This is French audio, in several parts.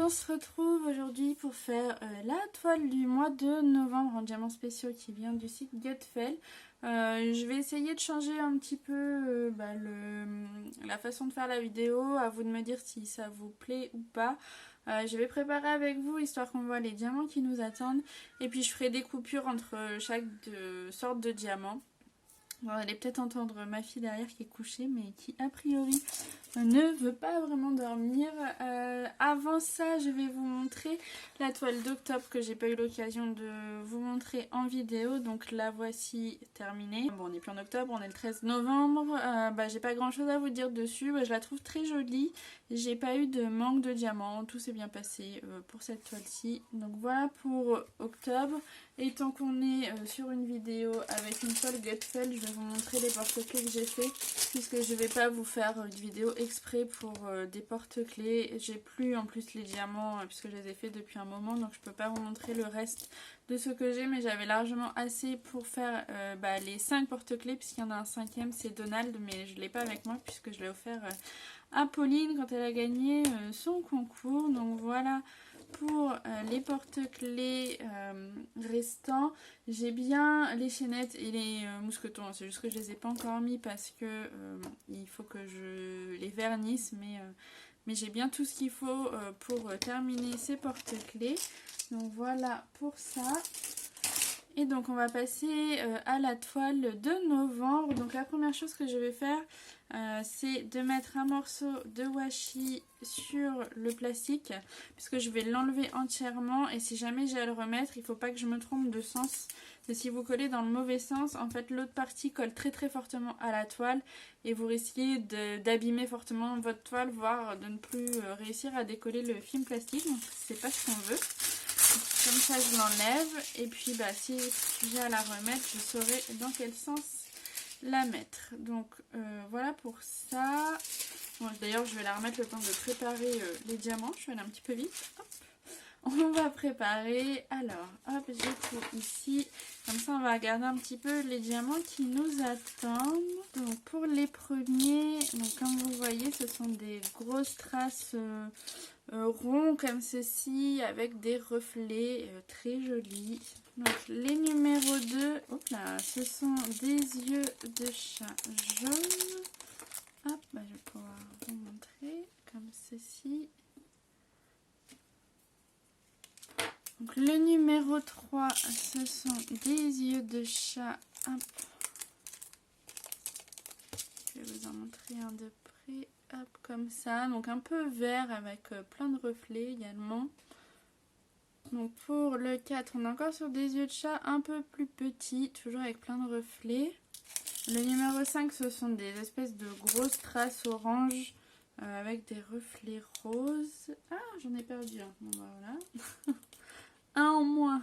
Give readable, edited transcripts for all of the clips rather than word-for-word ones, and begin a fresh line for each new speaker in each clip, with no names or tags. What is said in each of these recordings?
on se retrouve aujourd'hui pour faire la toile du mois de novembre en diamants spéciaux qui vient du site Gutfeld. Je vais essayer de changer un petit peu la façon de faire la vidéo, à vous de me dire si ça vous plaît ou pas. Je vais préparer avec vous histoire qu'on voit les diamants qui nous attendent et puis je ferai des coupures entre chaque sorte de diamant. Vous allez peut-être entendre ma fille derrière qui est couchée mais qui a priori ne veut pas vraiment dormir. Avant ça, je vais vous montrer la toile d'octobre que j'ai pas eu l'occasion de vous montrer en vidéo. Donc la voici terminée. Bon, on n'est plus en octobre, on est le 13 novembre. J'ai pas grand chose à vous dire dessus. Je la trouve très jolie. J'ai pas eu de manque de diamants. Tout s'est bien passé pour cette toile-ci. Donc voilà pour octobre. Et tant qu'on est sur une vidéo avec une toile Gutfeld, je vais vous montrer les porte-clés que j'ai fait, puisque je vais pas vous faire une vidéo exprès pour des porte-clés. J'ai plus en plus les diamants puisque je les ai fait depuis un moment, donc je peux pas vous montrer le reste de ce que j'ai, mais j'avais largement assez pour faire les 5 porte-clés, puisqu'il y en a un cinquième, c'est Donald, mais je l'ai pas avec moi puisque je l'ai offert à Pauline quand elle a gagné son concours. Donc voilà pour les porte-clés restants. J'ai bien les chaînettes et les mousquetons, c'est juste que je les ai pas encore mis parce que il faut que je les vernisse, mais j'ai bien tout ce qu'il faut pour terminer ces porte-clés. Donc voilà pour ça. Et donc on va passer à la toile de novembre. Donc la première chose que je vais faire, c'est de mettre un morceau de washi sur le plastique, puisque je vais l'enlever entièrement. Et si jamais j'ai à le remettre, il ne faut pas que je me trompe de sens. Et si vous collez dans le mauvais sens, en fait l'autre partie colle très très fortement à la toile et vous risquez d'abîmer fortement votre toile, voire de ne plus réussir à décoller le film plastique. Donc c'est pas ce qu'on veut. Comme ça je l'enlève et puis si j'ai à la remettre, je saurai dans quel sens la mettre. Donc voilà pour ça. Bon, d'ailleurs je vais la remettre le temps de préparer les diamants. Je vais aller un petit peu vite. Hop. On va préparer. Alors hop, j'ai tout ici. Comme ça on va regarder un petit peu les diamants qui nous attendent. Donc pour les premiers, donc comme vous voyez, ce sont des grosses traces ronds comme ceci avec des reflets très jolis. Donc les numéros 2, hop là, ce sont des yeux de chat jaune. Hop, je vais pouvoir vous montrer comme ceci. Donc le numéro 3, ce sont des yeux de chat. Hop. Je vais vous en montrer un de près. Hop, comme ça. Donc un peu vert avec plein de reflets également. Donc pour le 4, on est encore sur des yeux de chat un peu plus petits, toujours avec plein de reflets. Le numéro 5, ce sont des espèces de grosses traces orange avec des reflets roses. Ah, j'en ai perdu un. Bon, voilà. Un en moins.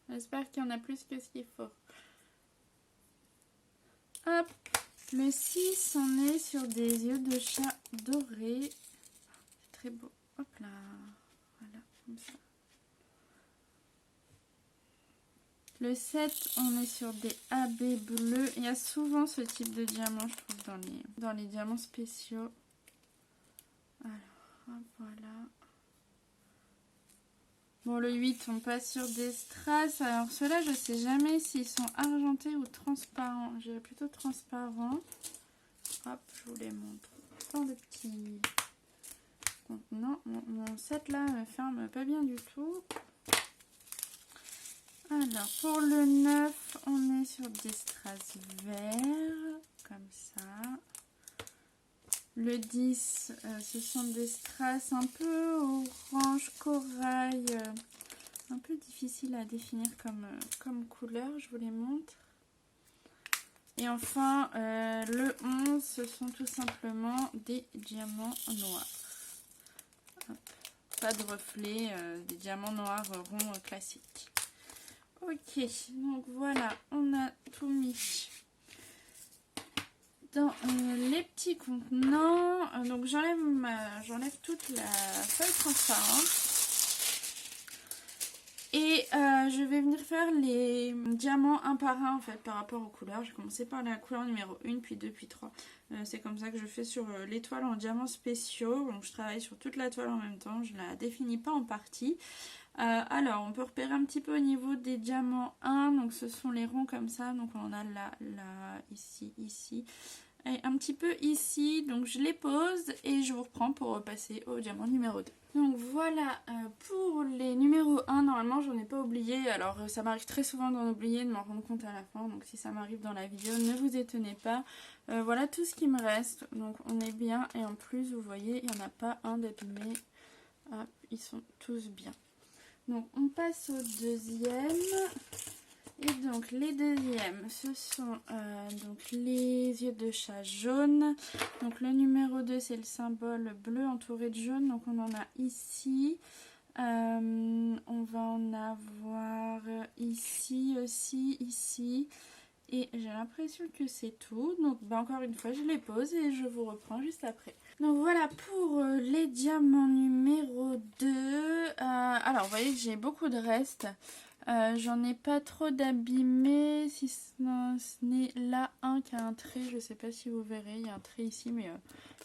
J'espère qu'il y en a plus que ce qu'il faut. Hop. Le 6, on est sur des yeux de chat dorés. C'est très beau. Hop là. Voilà, comme ça. Le 7, on est sur des AB bleus. Il y a souvent ce type de diamant, je trouve, dans les diamants spéciaux. Alors, hop, voilà. Bon, le 8, on passe sur des strass. Alors, ceux-là, je ne sais jamais s'ils sont argentés ou transparents. Je dirais plutôt transparents. Hop, je vous les montre. Dans le petit contenant. Mon set là ne ferme pas bien du tout. Alors, pour le 9, on est sur des strass verts, comme ça. Le 10, ce sont des strass un peu orange corail, un peu difficile à définir comme couleur, je vous les montre. Et enfin, le 11, ce sont tout simplement des diamants noirs. Hop. Pas de reflets, des diamants noirs ronds classiques. Ok, donc voilà, on a tout mis dans les petits contenants. Donc j'enlève toute la feuille transparente Et je vais venir faire les diamants un par un en fait par rapport aux couleurs. Je vais commencer par la couleur numéro 1, puis 2, puis 3. C'est comme ça que je fais sur l'étoile en diamants spéciaux. Donc je travaille sur toute la toile en même temps, je la définis pas en partie. Alors on peut repérer un petit peu au niveau des diamants 1. Donc ce sont les ronds comme ça. Donc on a là, ici, ici. Et un petit peu ici, donc je les pose et je vous reprends pour passer au diamant numéro 2. Donc voilà pour les numéros 1, normalement j'en ai pas oublié, alors ça m'arrive très souvent d'en oublier, de m'en rendre compte à la fin, donc si ça m'arrive dans la vidéo, ne vous étonnez pas. Voilà tout ce qui me reste, donc on est bien et en plus vous voyez il n'y en a pas un d'abîmé, ils sont tous bien. Donc on passe au deuxième. Et donc les deuxièmes, ce sont donc les yeux de chat jaune. Donc le numéro 2, c'est le symbole bleu entouré de jaune. Donc on en a ici. On va en avoir ici aussi, ici. Et j'ai l'impression que c'est tout. Donc encore une fois, je les pose et je vous reprends juste après. Donc voilà pour les diamants numéro 2. Alors vous voyez que j'ai beaucoup de restes. J'en ai pas trop d'abîmés, si ce n'est là un qui a un trait, je sais pas si vous verrez, il y a un trait ici mais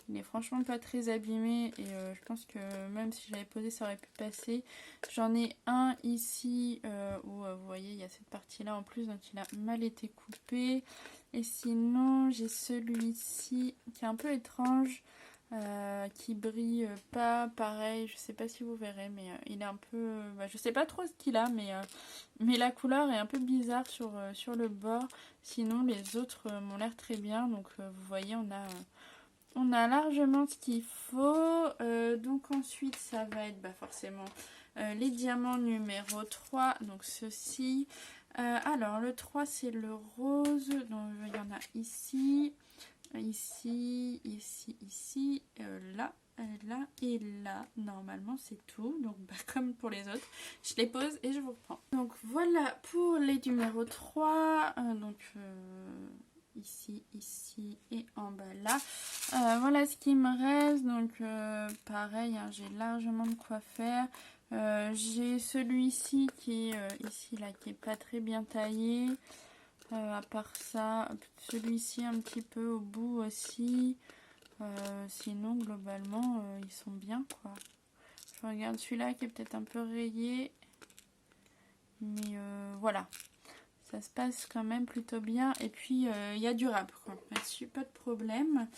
il est franchement pas très abîmé et je pense que même si je l'avais posé ça aurait pu passer. J'en ai un ici où vous voyez il y a cette partie là en plus donc il a mal été coupé et sinon j'ai celui-ci qui est un peu étrange. Qui brille pas pareil, je sais pas si vous verrez mais il est un peu, je sais pas trop ce qu'il a mais la couleur est un peu bizarre sur le bord, sinon les autres m'ont l'air très bien donc vous voyez on a largement ce qu'il faut. Donc ensuite ça va être forcément les diamants numéro 3, donc ceci. Alors le 3 c'est le rose, donc il y en a ici. Ici, ici, ici, là, là et là. Normalement, c'est tout. Donc, comme pour les autres, je les pose et je vous reprends. Donc, voilà pour les numéros 3. Ici, ici et en bas là. Voilà ce qui me reste. Donc, pareil, hein, j'ai largement de quoi faire. J'ai celui-ci qui est ici, là, qui est pas très bien taillé. À part ça, celui-ci un petit peu au bout aussi. Sinon, globalement, ils sont bien, quoi. Je regarde celui-là qui est peut-être un peu rayé. Mais voilà. Ça se passe quand même plutôt bien. Et puis, il y a du rap, quoi. Là-dessus, pas de problème.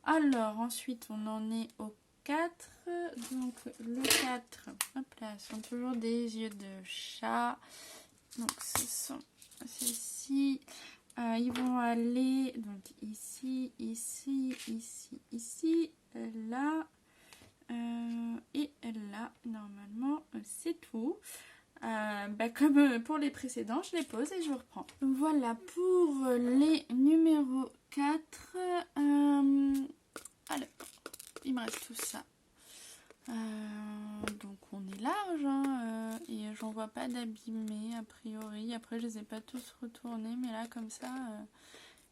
Alors, ensuite, on en est au 4. Donc, le 4, hop là, sont toujours des yeux de chat. Donc, ce sont ceux-ci. Ils vont aller donc ici, ici, ici, ici, là et là. Normalement, c'est tout. Comme pour les précédents, je les pose et je reprends. Donc voilà pour les numéros 4. Alors, il me reste tout ça. Donc on est large hein, et j'en vois pas d'abîmés a priori. Après je les ai pas tous retournés mais là comme ça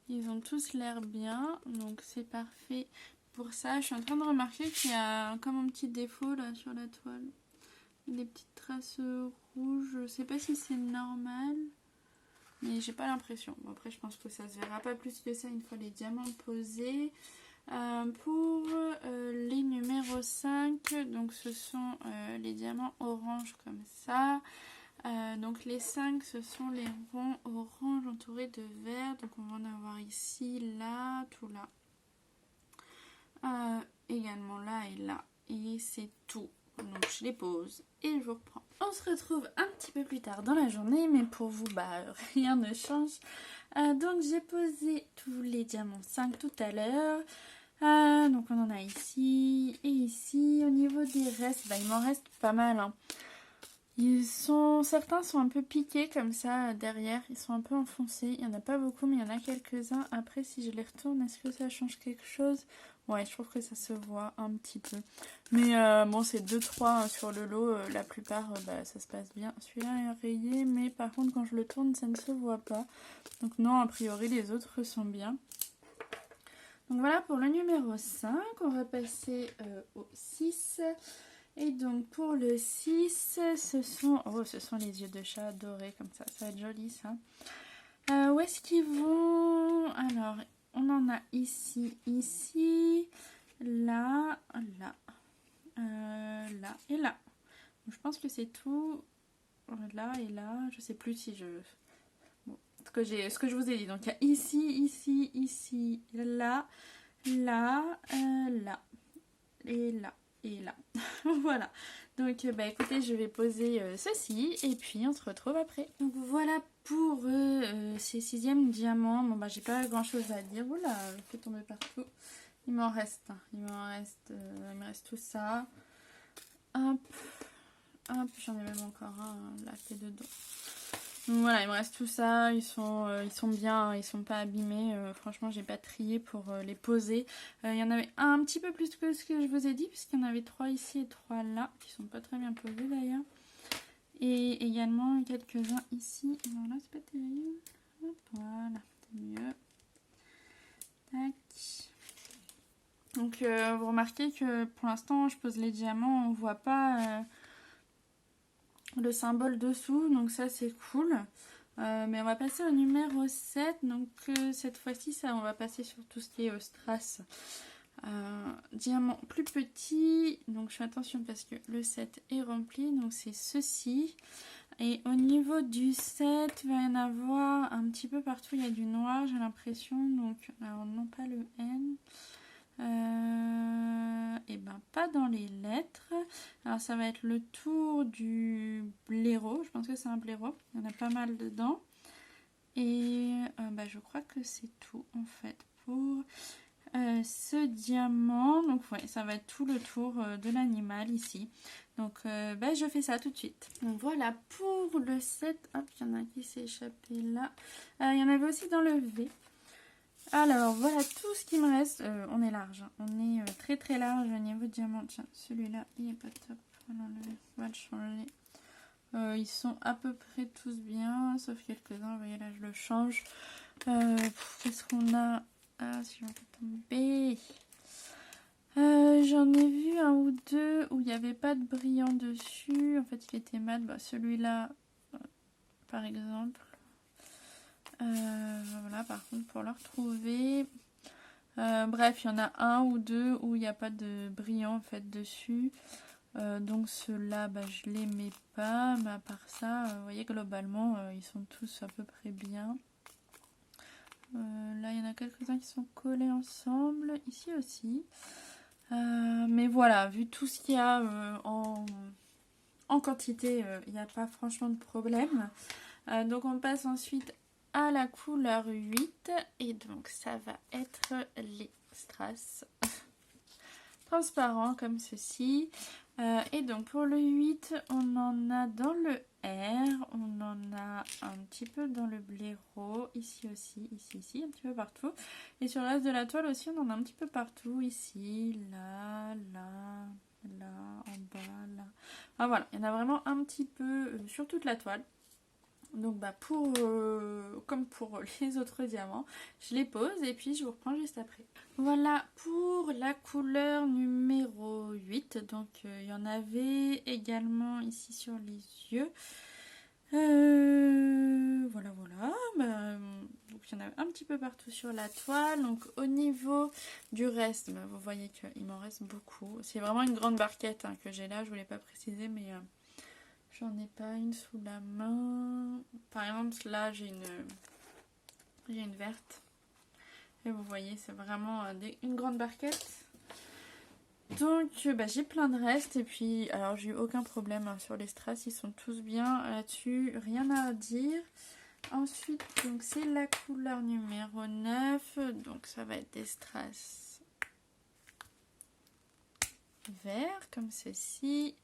ils ont tous l'air bien donc c'est parfait pour ça. Je suis en train de remarquer qu'il y a comme un petit défaut là sur la toile, des petites traces rouges. Je sais pas si c'est normal mais j'ai pas l'impression. Bon, après je pense que ça se verra pas plus que ça une fois les diamants posés. Pour les numéros 5, donc ce sont les diamants orange comme ça. Donc les 5 ce sont les ronds orange entourés de vert. Donc on va en avoir ici, là, tout là. Également là et là. Et c'est tout. Donc je les pose et je vous reprends. On se retrouve un petit peu plus tard dans la journée, mais pour vous, rien ne change. Donc j'ai posé tous les diamants 5 tout à l'heure. Donc on en a ici et ici. Au niveau des restes, il m'en reste pas mal. Hein. Certains sont un peu piqués comme ça derrière. Ils sont un peu enfoncés. Il n'y en a pas beaucoup, mais il y en a quelques-uns. Après, si je les retourne, est-ce que ça change quelque chose? Ouais, je trouve que ça se voit un petit peu. Mais bon, c'est 2-3 sur le lot. La plupart, ça se passe bien. Celui-là est rayé, mais par contre, quand je le tourne, ça ne se voit pas. Donc non, a priori, les autres sont bien. Donc voilà pour le numéro 5, on va passer au 6. Et donc pour le 6, ce sont les yeux de chat dorés comme ça va être joli ça. Où est-ce qu'ils vont? Alors, on en a ici, là, là, là et là. Donc, je pense que c'est tout. Là et là, je sais plus si je... Bon, ce que je vous ai dit. Donc il y a ici, là, là, là, et là, et là. Voilà. Donc bah écoutez, je vais poser ceci et puis on se retrouve après. Donc voilà pour ces 6e diamants. Bon bah j'ai pas grand chose à dire. Oula, je fais tomber partout. Il m'en reste, il me reste tout ça. Hop. Hop, j'en ai même encore un là qui est dedans. Donc voilà, il me reste tout ça, ils sont bien, ils sont pas abîmés. Franchement, j'ai pas trié pour les poser. Il y en avait un petit peu plus que ce que je vous ai dit, puisqu'il y en avait 3 ici et 3 là, qui sont pas très bien posés d'ailleurs. Et également quelques-uns ici. Non, là, c'est pas terrible. Hop, voilà, c'est mieux. Tac. Donc, vous remarquez que pour l'instant, je pose les diamants, on voit pas le symbole dessous, donc ça c'est cool. Mais on va passer au numéro 7, donc cette fois-ci on va passer sur tout ce qui est strass. Diamant plus petit, donc je fais attention parce que le 7 est rempli, donc c'est ceci. Et au niveau du 7, il va y en avoir un petit peu partout, il y a du noir j'ai l'impression, donc alors non pas le N. Et ben pas dans les lettres. Alors ça va être le tour du blaireau, je pense que c'est un blaireau, il y en a pas mal dedans. Et bah, je crois que c'est tout en fait pour ce diamant. Donc ouais, ça va être tout le tour de l'animal ici. Donc bah, je fais ça tout de suite. Donc voilà pour le 7. Hop, il y en a qui s'est échappé là. Il y en avait aussi dans le V. Alors voilà tout ce qui me reste. On est large, hein. On est très très large au niveau diamant. Tiens, celui-là il est pas top. On va le changer. Ils sont à peu près tous bien, sauf quelques-uns. Vous voyez là, je le change. Qu'est-ce qu'on a? Ah, si j'en fais tomber. J'en ai vu un ou deux où il n'y avait pas de brillant dessus. En fait, il était mat. Bah, celui-là, par exemple. Voilà, par contre, pour le retrouver. Bref, il y en a un ou deux où il n'y a pas de brillant en fait dessus. Donc ceux-là, bah, je les mets pas. Mais à part ça, vous voyez, globalement, ils sont tous à peu près bien. Là, il y en a quelques-uns qui sont collés ensemble. Ici aussi. Mais voilà, vu tout ce qu'il y a en quantité, il n'y a pas franchement de problème. Donc on passe ensuite à la couleur 8. Et donc ça va être les strass transparents comme ceci. Et donc pour le 8, on en a dans le R, on en a un petit peu dans le blaireau, ici aussi, ici, un petit peu partout. Et sur le reste de la toile aussi, on en a un petit peu partout, ici, là, là, là, en bas, là. Enfin voilà, il y en a vraiment un petit peu sur toute la toile. Donc bah comme pour les autres diamants, je les pose et puis je vous reprends juste après. Voilà pour la couleur numéro 8. Donc il y en avait également ici sur les yeux. Voilà. Bah, donc il y en a un petit peu partout sur la toile. Donc au niveau du reste, bah, vous voyez qu'il m'en reste beaucoup. C'est vraiment une grande barquette hein, que j'ai là, je ne voulais pas préciser, mais... j'en ai pas une sous la main. Par exemple, là, j'ai une verte. Et vous voyez, c'est vraiment une grande barquette. Donc, bah, j'ai plein de restes. Et puis, alors, j'ai eu aucun problème hein, sur les strass. Ils sont tous bien là-dessus. Rien à dire. Ensuite, donc, c'est la couleur numéro 9. Donc, ça va être des strass verts, comme ceci.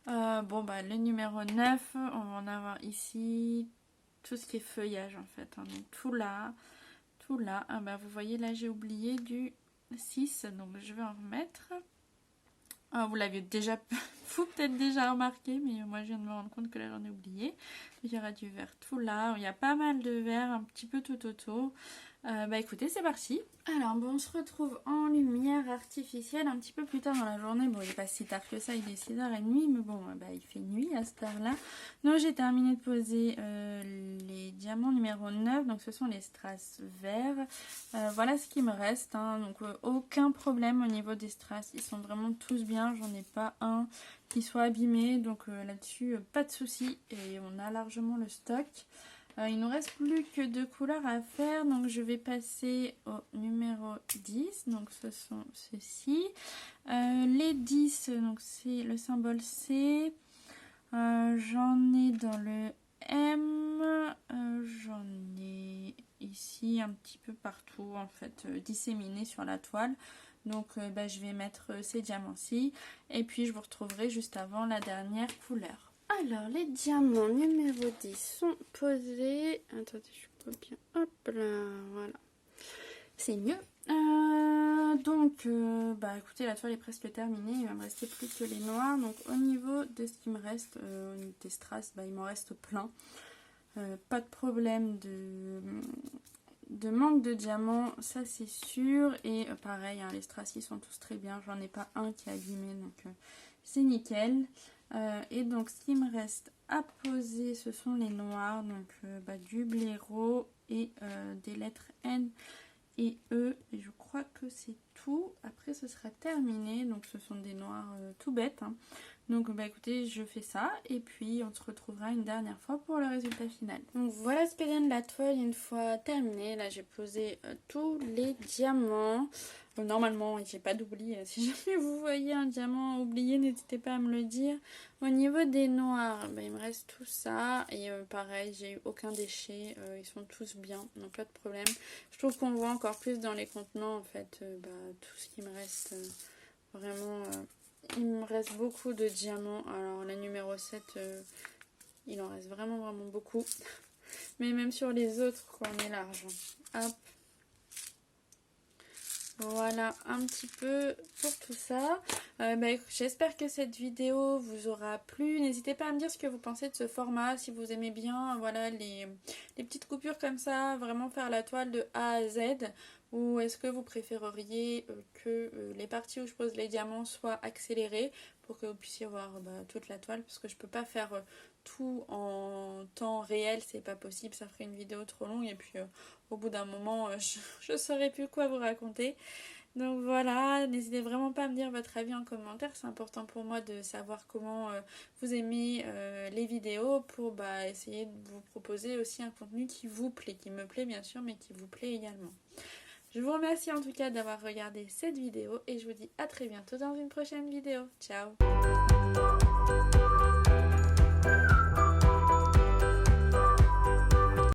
Bon bah le numéro 9, on va en avoir ici tout ce qui est feuillage en fait, hein. Donc tout là. Bah, vous voyez là j'ai oublié du 6, donc je vais en remettre. Vous l'aviez déjà, vous peut-être déjà remarqué, mais moi je viens de me rendre compte que là j'en ai oublié. Il y aura du vert tout là, il y a pas mal de vert, un petit peu tout autour. Bah écoutez, c'est parti. Alors bon, on se retrouve en lumière artificielle un petit peu plus tard dans la journée. Bon, il est pas si tard que ça, il est 6h30, mais bon, bah il fait nuit à cette heure-là. Donc j'ai terminé de poser les diamants numéro 9, donc ce sont les strass verts. Voilà ce qui me reste, hein. Donc aucun problème au niveau des strass, ils sont vraiment tous bien, j'en ai pas un qui soit abîmé, donc là-dessus pas de souci et on a largement le stock. Il nous reste plus que 2 couleurs à faire, donc je vais passer au numéro 10, donc ce sont ceux-ci. Les 10, donc c'est le symbole C, j'en ai dans le M, j'en ai ici un petit peu partout en fait, disséminés sur la toile. Donc bah, je vais mettre ces diamants-ci et puis je vous retrouverai juste avant la dernière couleur. Alors, les diamants numéro 10 sont posés. Attendez, je peux bien. Hop là, voilà. C'est mieux. Bah écoutez, la toile est presque terminée. Il va me rester plus que les noirs. Donc, au niveau de ce qui me reste, au niveau des strass, bah, il m'en reste plein. Pas de problème de manque de diamants, ça c'est sûr. Et pareil, hein, les strass, ils sont tous très bien. J'en ai pas un qui est abîmé, donc c'est nickel. Et donc ce qui me reste à poser, ce sont les noirs, donc bah, du blaireau et des lettres N et E, et je crois que c'est tout. Après ce sera terminé, donc ce sont des noirs tout bêtes, hein. Donc bah écoutez, je fais ça et puis on se retrouvera une dernière fois pour le résultat final. Donc voilà ce que donne la toile une fois terminée. Là j'ai posé tous les diamants. Normalement j'ai pas d'oubli. Si jamais vous voyez un diamant oublié, n'hésitez pas à me le dire. Au niveau des noirs, bah, il me reste tout ça. Et pareil, j'ai eu aucun déchet. Ils sont tous bien, donc pas de problème. Je trouve qu'on voit encore plus dans les contenants en fait bah, tout ce qui me reste vraiment... Il me reste beaucoup de diamants. Alors la numéro 7, il en reste vraiment beaucoup. Mais même sur les autres, quoi, on est large. Hop. Voilà un petit peu pour tout ça. J'espère que cette vidéo vous aura plu. N'hésitez pas à me dire ce que vous pensez de ce format, si vous aimez bien voilà, les petites coupures comme ça, vraiment faire la toile de A à Z. Ou est-ce que vous préféreriez que les parties où je pose les diamants soient accélérées pour que vous puissiez voir toute la toile, parce que je peux pas faire tout en temps réel, c'est pas possible, ça ferait une vidéo trop longue et puis au bout d'un moment je saurais plus quoi vous raconter. Donc voilà, n'hésitez vraiment pas à me dire votre avis en commentaire, c'est important pour moi de savoir comment vous aimez les vidéos pour essayer de vous proposer aussi un contenu qui vous plaît, qui me plaît bien sûr, mais qui vous plaît également. Je vous remercie en tout cas d'avoir regardé cette vidéo et je vous dis à très bientôt dans une prochaine vidéo. Ciao!